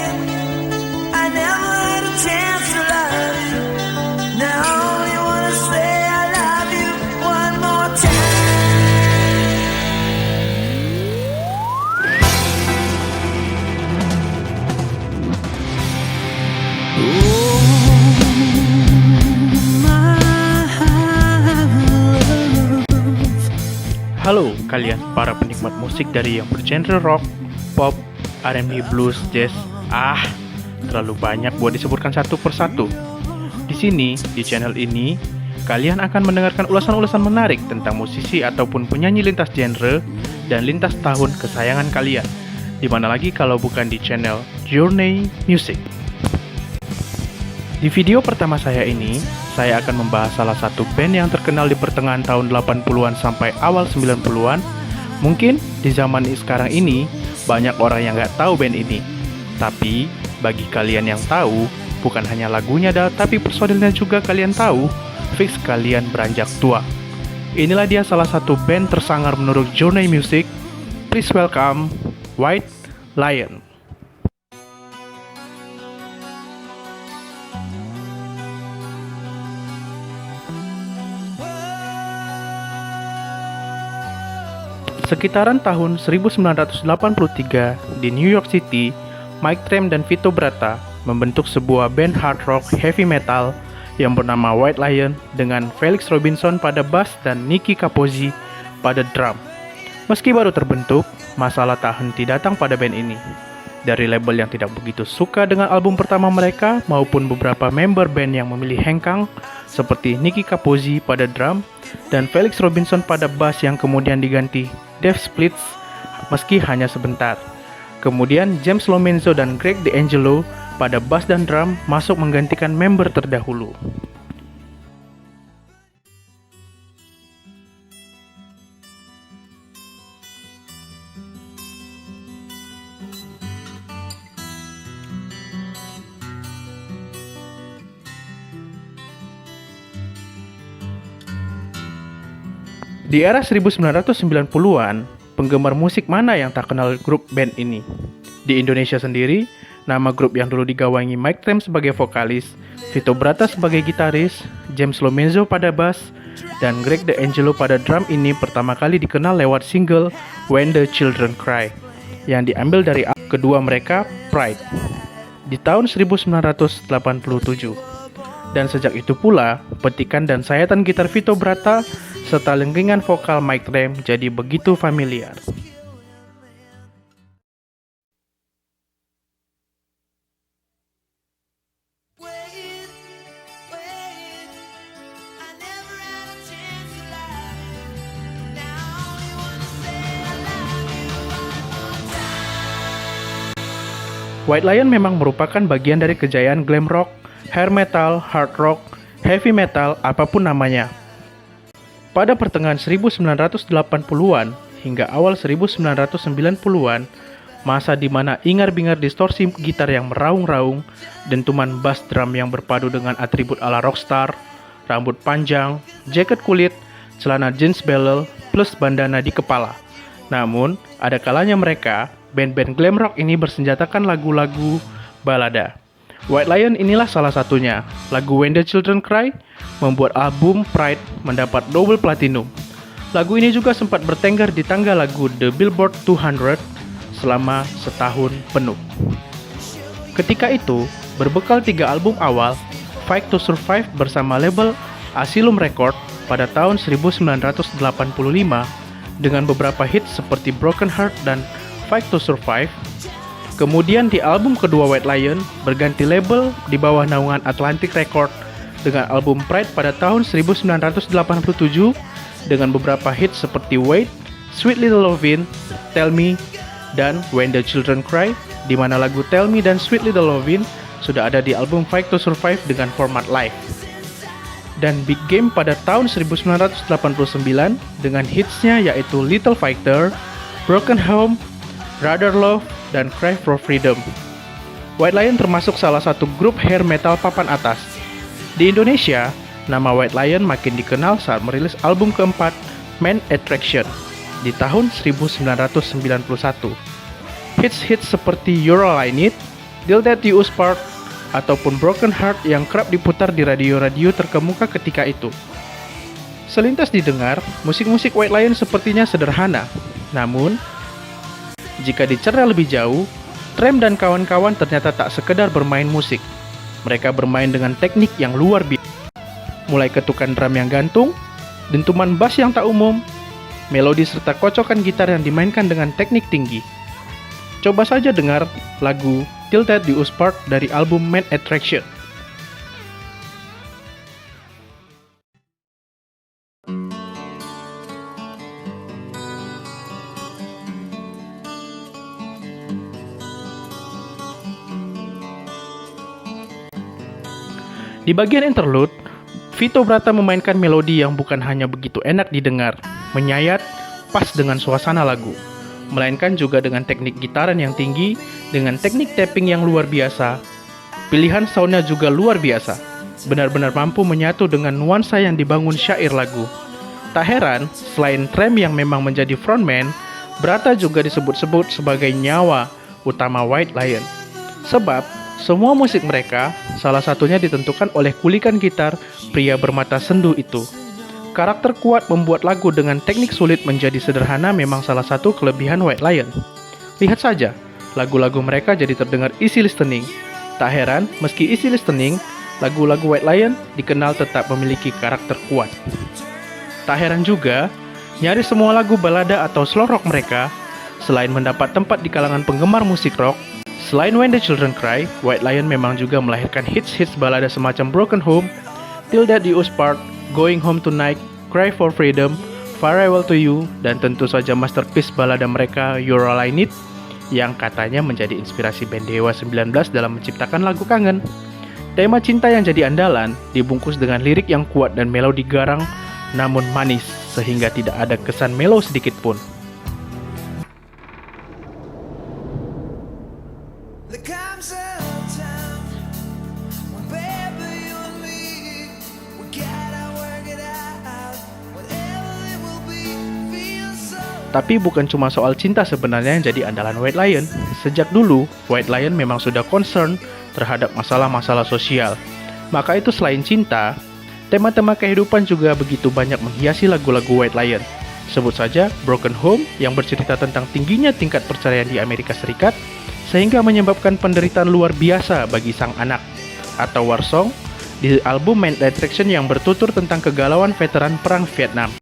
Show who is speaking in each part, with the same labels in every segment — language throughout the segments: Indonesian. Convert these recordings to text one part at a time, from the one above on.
Speaker 1: I never had a chance to love you. Now I only wanna say I love you one more time. Oh, my love.
Speaker 2: Halo kalian para penikmat musik dari yang bergenre rock, pop, R&B, blues, jazz. Terlalu banyak buat disebutkan satu persatu. Di sini, di channel ini, kalian akan mendengarkan ulasan-ulasan menarik tentang musisi ataupun penyanyi lintas genre dan lintas tahun kesayangan kalian. Dimana lagi kalau bukan di channel Journey Music. Di video pertama saya ini, saya akan membahas salah satu band yang terkenal di pertengahan tahun 80-an sampai awal 90-an. Mungkin di zaman sekarang ini, banyak orang yang nggak tahu band ini. Tapi, bagi kalian yang tahu, bukan hanya lagunya tapi personilnya juga kalian tahu, fix kalian beranjak tua. Inilah dia salah satu band tersangar menurut Journey Music. Please welcome White Lion. Sekitaran tahun 1983 di New York City, Mike Tramp dan Vito Bratta membentuk sebuah band hard rock heavy metal yang bernama White Lion dengan Felix Robinson pada bass dan Nicky Capozzi pada drum. Meski baru terbentuk, masalah tak henti datang pada band ini. Dari label yang tidak begitu suka dengan album pertama mereka maupun beberapa member band yang memilih hengkang seperti Nicky Capozzi pada drum dan Felix Robinson pada bass yang kemudian diganti Dave Splits meski hanya sebentar. Kemudian James Lomenzo dan Greg D'Angelo pada bass dan drum masuk menggantikan member terdahulu. Di era 1990-an, penggemar musik mana yang tak kenal grup band ini? Di Indonesia sendiri, nama grup yang dulu digawangi Mike Tramp sebagai vokalis, Vito Bratta sebagai gitaris, James Lomenzo pada bass, dan Greg D'Angelo pada drum ini pertama kali dikenal lewat single When the Children Cry, yang diambil dari album kedua mereka, Pride, di tahun 1987. Dan sejak itu pula, petikan dan sayatan gitar Vito Bratta serta lengkingan vokal Mike Tramp jadi begitu familiar. White Lion memang merupakan bagian dari kejayaan glam rock, hair metal, hard rock, heavy metal, apapun namanya. Pada pertengahan 1980-an hingga awal 1990-an, masa di mana ingar-bingar distorsi gitar yang meraung-raung, dentuman bass drum yang berpadu dengan atribut ala rockstar, rambut panjang, jaket kulit, celana jeans belel, plus bandana di kepala. Namun, ada kalanya mereka, band-band glam rock ini bersenjatakan lagu-lagu balada. White Lion inilah salah satunya. Lagu When the Children Cry membuat album Pride mendapat double platinum. Lagu ini juga sempat bertengger di tangga lagu The Billboard 200 selama setahun penuh. Ketika itu, berbekal 3 album awal, Fight to Survive bersama label Asylum Record pada tahun 1985 dengan beberapa hits seperti Broken Heart dan Fight to Survive. Kemudian di album kedua White Lion berganti label di bawah naungan Atlantic Record dengan album Pride pada tahun 1987 dengan beberapa hits seperti Wait, Sweet Little Lovin', Tell Me, dan When the Children Cry, di mana lagu Tell Me dan Sweet Little Lovin' sudah ada di album Fight to Survive dengan format live. Dan Big Game pada tahun 1989 dengan hitsnya yaitu Little Fighter, Broken Home, Rather Love, dan Cry for Freedom. White Lion termasuk salah satu grup hair metal papan atas. Di Indonesia, nama White Lion makin dikenal saat merilis album keempat, Man Attraction, di tahun 1991. Hits-hits seperti You're All I Need, Till Death Do Us Part, ataupun Broken Heart yang kerap diputar di radio-radio terkemuka ketika itu. Selintas didengar, musik-musik White Lion sepertinya sederhana. Namun, jika dicerna lebih jauh, Trem dan kawan-kawan ternyata tak sekedar bermain musik. Mereka bermain dengan teknik yang luar biasa. Mulai ketukan drum yang gantung, dentuman bass yang tak umum, melodi serta kocokan gitar yang dimainkan dengan teknik tinggi. Coba saja dengar lagu Till Death Do Us Part dari album Main Attraction. Di bagian interlude, Vito Bratta memainkan melodi yang bukan hanya begitu enak didengar, menyayat, pas dengan suasana lagu, melainkan juga dengan teknik gitaran yang tinggi, dengan teknik tapping yang luar biasa. Pilihan soundnya juga luar biasa, benar-benar mampu menyatu dengan nuansa yang dibangun syair lagu. Tak heran, selain Trem yang memang menjadi frontman, Bratta juga disebut-sebut sebagai nyawa utama White Lion. Sebab, semua musik mereka, salah satunya ditentukan oleh kulikan gitar pria bermata sendu itu. Karakter kuat membuat lagu dengan teknik sulit menjadi sederhana memang salah satu kelebihan White Lion. Lihat saja, lagu-lagu mereka jadi terdengar easy listening. Tak heran, meski easy listening, lagu-lagu White Lion dikenal tetap memiliki karakter kuat. Tak heran juga, nyaris semua lagu balada atau slow rock mereka, selain mendapat tempat di kalangan penggemar musik rock, selain When the Children Cry, White Lion memang juga melahirkan hits-hits balada semacam Broken Home, Till Death Do Us Part, Going Home Tonight, Cry for Freedom, Farewell to You, dan tentu saja masterpiece balada mereka You're All I Need, yang katanya menjadi inspirasi band Dewa 19 dalam menciptakan lagu Kangen. Tema cinta yang jadi andalan dibungkus dengan lirik yang kuat dan melodi garang namun manis, sehingga tidak ada kesan melo sedikit pun.
Speaker 1: There comes a time when baby you and me, we gotta work it out. Whatever it will be, feel so.
Speaker 2: Tapi bukan cuma soal cinta sebenarnya yang jadi andalan White Lion. Sejak dulu, White Lion memang sudah concern terhadap masalah-masalah sosial. Maka itu selain cinta, tema-tema kehidupan juga begitu banyak menghiasi lagu-lagu White Lion. Sebut saja Broken Home yang bercerita tentang tingginya tingkat perceraian di Amerika Serikat, sehingga menyebabkan penderitaan luar biasa bagi sang anak, atau War Song di album Main Attraction yang bertutur tentang kegalauan veteran Perang Vietnam.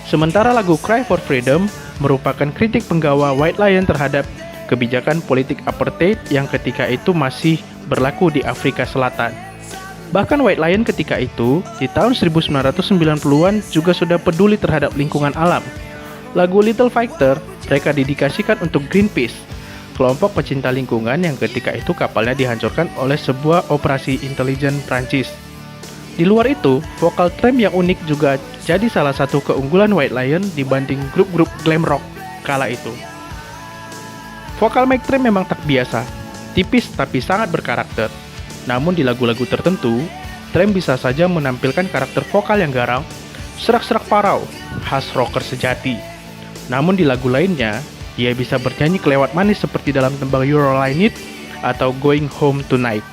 Speaker 2: Sementara lagu Cry for Freedom merupakan kritik penggawa White Lion terhadap kebijakan politik apartheid yang ketika itu masih berlaku di Afrika Selatan. Bahkan White Lion ketika itu, di tahun 1990-an juga sudah peduli terhadap lingkungan alam. Lagu Little Fighter mereka dedikasikan untuk Greenpeace, kelompok pecinta lingkungan yang ketika itu kapalnya dihancurkan oleh sebuah operasi intelijen Prancis. Di luar itu, vokal Trem yang unik juga jadi salah satu keunggulan White Lion dibanding grup-grup glam rock kala itu. Vokal Mike Trem memang tak biasa, tipis tapi sangat berkarakter. Namun di lagu-lagu tertentu, Trem bisa saja menampilkan karakter vokal yang garang, serak-serak parau, khas rocker sejati. Namun di lagu lainnya, ia bisa bernyanyi kelewat manis seperti dalam tembang You're All I Need atau Going Home Tonight.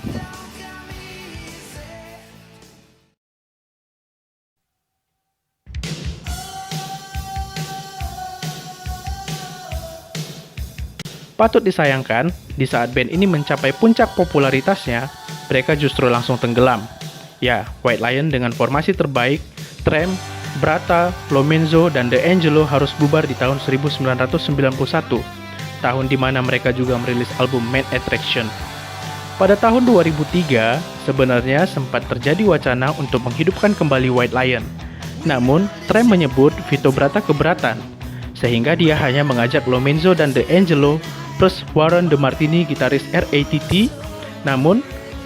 Speaker 2: Patut disayangkan, di saat band ini mencapai puncak popularitasnya, mereka justru langsung tenggelam. Ya, White Lion dengan formasi terbaik, Trem, Bratta, Lomenzo, dan The Angelo harus bubar di tahun 1991, tahun di mana mereka juga merilis album Main Attraction. Pada tahun 2003, sebenarnya sempat terjadi wacana untuk menghidupkan kembali White Lion. Namun, Trem menyebut Vito Bratta keberatan, sehingga dia hanya mengajak Lomenzo dan The Angelo plus Warren DeMartini gitaris RATT. Namun,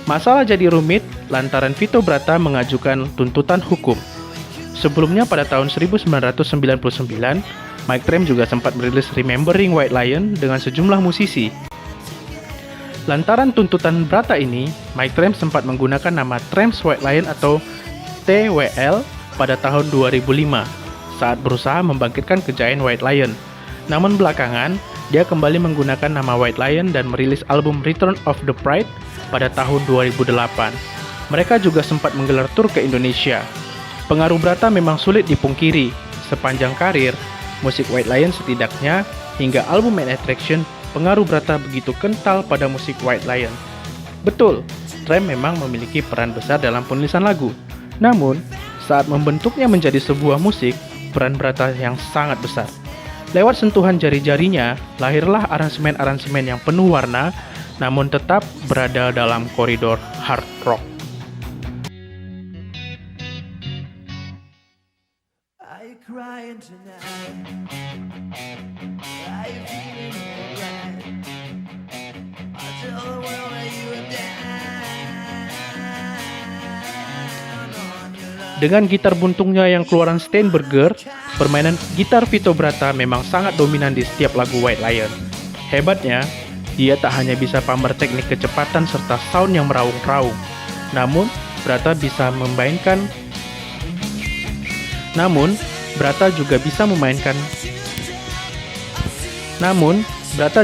Speaker 2: masalah jadi rumit lantaran Vito Bratta mengajukan tuntutan hukum. Sebelumnya pada tahun 1999, Mike Trem juga sempat merilis Remembering White Lion dengan sejumlah musisi. Lantaran tuntutan Bratta ini, Mike Trem sempat menggunakan nama Trem's White Lion atau TWL pada tahun 2005 saat berusaha membangkitkan kejayaan White Lion. Namun belakangan, dia kembali menggunakan nama White Lion dan merilis album Return of the Pride pada tahun 2008. Mereka juga sempat menggelar tur ke Indonesia. Pengaruh Brata memang sulit dipungkiri. Sepanjang karir, musik White Lion setidaknya hingga album Main Attraction, pengaruh Brata begitu kental pada musik White Lion. Betul, Trem memang memiliki peran besar dalam penulisan lagu. Namun, saat membentuknya menjadi sebuah musik, peran Brata yang sangat besar. Lewat sentuhan jari-jarinya, lahirlah aransemen-aransemen yang penuh warna, namun tetap berada dalam koridor hard rock.
Speaker 1: Are you crying tonight? Are you feeling alright? I'll tell the world that you were down on your luck.
Speaker 2: Dengan gitar buntungnya yang keluaran Steinberger, permainan gitar Vito Bratta memang sangat dominan di setiap lagu White Lion. Hebatnya, dia tak hanya bisa pamer teknik kecepatan serta sound yang meraung-raung, namun Bratta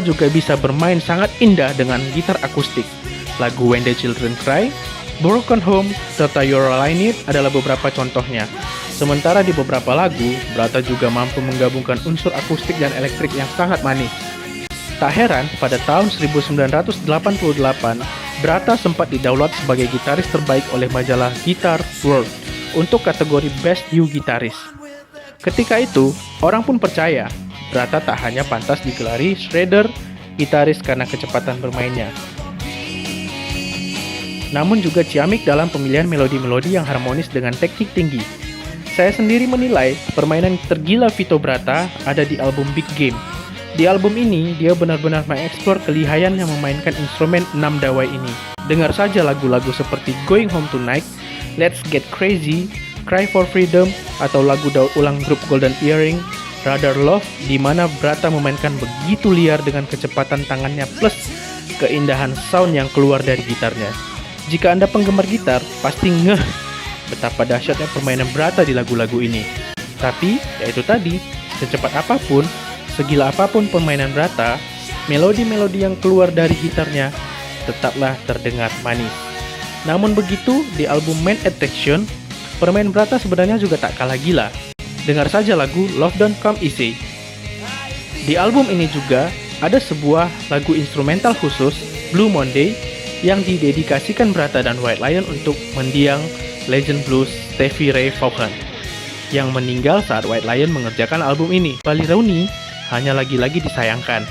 Speaker 2: juga bisa bermain sangat indah dengan gitar akustik. Lagu When the Children Cry, Broken Home, serta You're All I Need adalah beberapa contohnya. Sementara di beberapa lagu, Bratta juga mampu menggabungkan unsur akustik dan elektrik yang sangat manis. Tak heran, pada tahun 1988, Bratta sempat didaulat sebagai gitaris terbaik oleh majalah Guitar World untuk kategori Best New Guitarist. Ketika itu, orang pun percaya, Bratta tak hanya pantas digelari shredder gitaris karena kecepatan bermainnya, namun juga ciamik dalam pemilihan melodi-melodi yang harmonis dengan teknik tinggi. Saya sendiri menilai permainan tergila Vito Bratta ada di album Big Game. Di album ini, dia benar-benar mengeksplor kelihayan yang memainkan instrumen 6 dawai ini. Dengar saja lagu-lagu seperti Going Home Tonight, Let's Get Crazy, Cry for Freedom, atau lagu daur ulang grup Golden Earring, Rather Love, di mana Bratta memainkan begitu liar dengan kecepatan tangannya plus keindahan sound yang keluar dari gitarnya. Jika Anda penggemar gitar, pasti ngeh betapa dahsyatnya permainan Bratta di lagu-lagu ini. Tapi, yaitu tadi, secepat apapun, segila apapun permainan Bratta, melodi-melodi yang keluar dari gitarnya tetaplah terdengar manis. Namun begitu, di album Main Attraction, permain Bratta sebenarnya juga tak kalah gila. Dengar saja lagu Love Don't Come Easy. Di album ini juga ada sebuah lagu instrumental khusus, Blue Monday, yang didedikasikan Bratta dan White Lion untuk mendiang legend blues Stevie Ray Vaughan yang meninggal saat White Lion mengerjakan album ini. Bali Rooney hanya lagi-lagi disayangkan.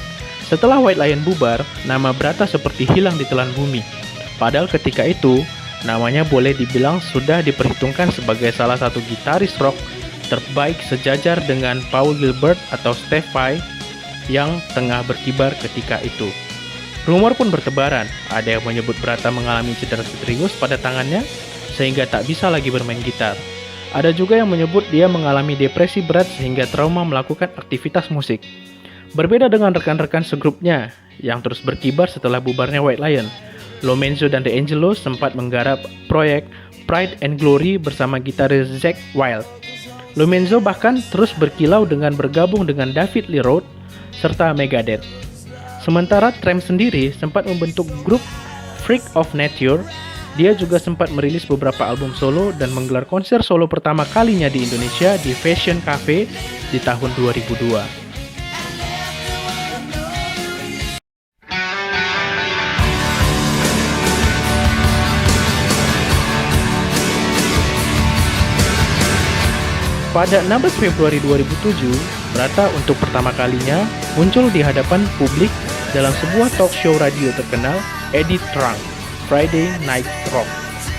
Speaker 2: Setelah White Lion bubar, nama Bratta seperti hilang di telan bumi. Padahal ketika itu, namanya boleh dibilang sudah diperhitungkan sebagai salah satu gitaris rock terbaik sejajar dengan Paul Gilbert atau Steve Vai yang tengah berkibar ketika itu. Rumor pun bertebaran, ada yang menyebut Bratta mengalami cedera serius pada tangannya sehingga tak bisa lagi bermain gitar. Ada juga yang menyebut dia mengalami depresi berat sehingga trauma melakukan aktivitas musik. Berbeda dengan rekan-rekan segrupnya yang terus berkibar setelah bubarnya White Lion, Lomenzo dan The Angelos sempat menggarap proyek Pride and Glory bersama gitaris Zakk Wylde. Lomenzo bahkan terus berkilau dengan bergabung dengan David Lee Roth serta Megadeth. Sementara Trem sendiri sempat membentuk grup Freak of Nature. Dia juga sempat merilis beberapa album solo dan menggelar konser solo pertama kalinya di Indonesia di Fashion Cafe di tahun 2002. Pada 16 Februari 2007, Bratta untuk pertama kalinya muncul di hadapan publik dalam sebuah talk show radio terkenal, Eddie Trunk, Friday Night Rock,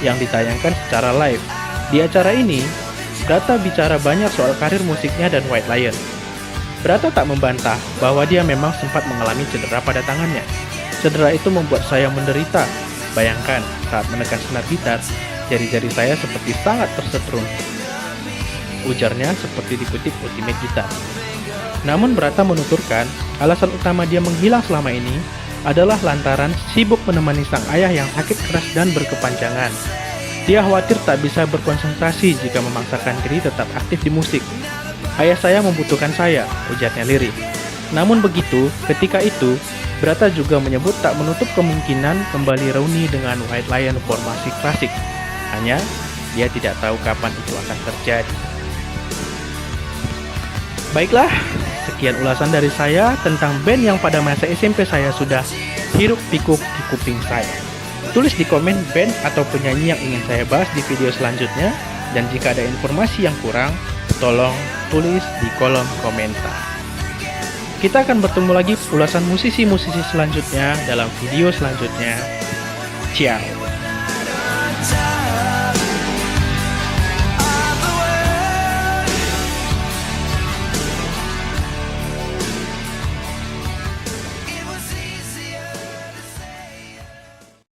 Speaker 2: yang ditayangkan secara live. Di acara ini, Bratta bicara banyak soal karir musiknya dan White Lion. Bratta tak membantah bahwa dia memang sempat mengalami cedera pada tangannya. Cedera itu membuat saya menderita. Bayangkan, saat menekan senar gitar, jari-jari saya seperti sangat tersetrum. Ujarnya seperti dikutip Ultimate Guitar. Namun Bratta menuturkan, alasan utama dia menghilang selama ini adalah lantaran sibuk menemani sang ayah yang sakit keras dan berkepanjangan. Dia khawatir tak bisa berkonsentrasi jika memaksakan diri tetap aktif di musik. Ayah saya membutuhkan saya, ujarnya lirih. Namun begitu, ketika itu, Brata juga menyebut tak menutup kemungkinan kembali reuni dengan White Lion formasi klasik. Hanya, dia tidak tahu kapan itu akan terjadi. Baiklah, sekian ulasan dari saya tentang band yang pada masa SMP saya sudah hiruk-pikuk di kuping saya. Tulis di komen band atau penyanyi yang ingin saya bahas di video selanjutnya, dan jika ada informasi yang kurang, tolong tulis di kolom komentar. Kita akan bertemu lagi ulasan musisi-musisi selanjutnya dalam video selanjutnya. Ciao.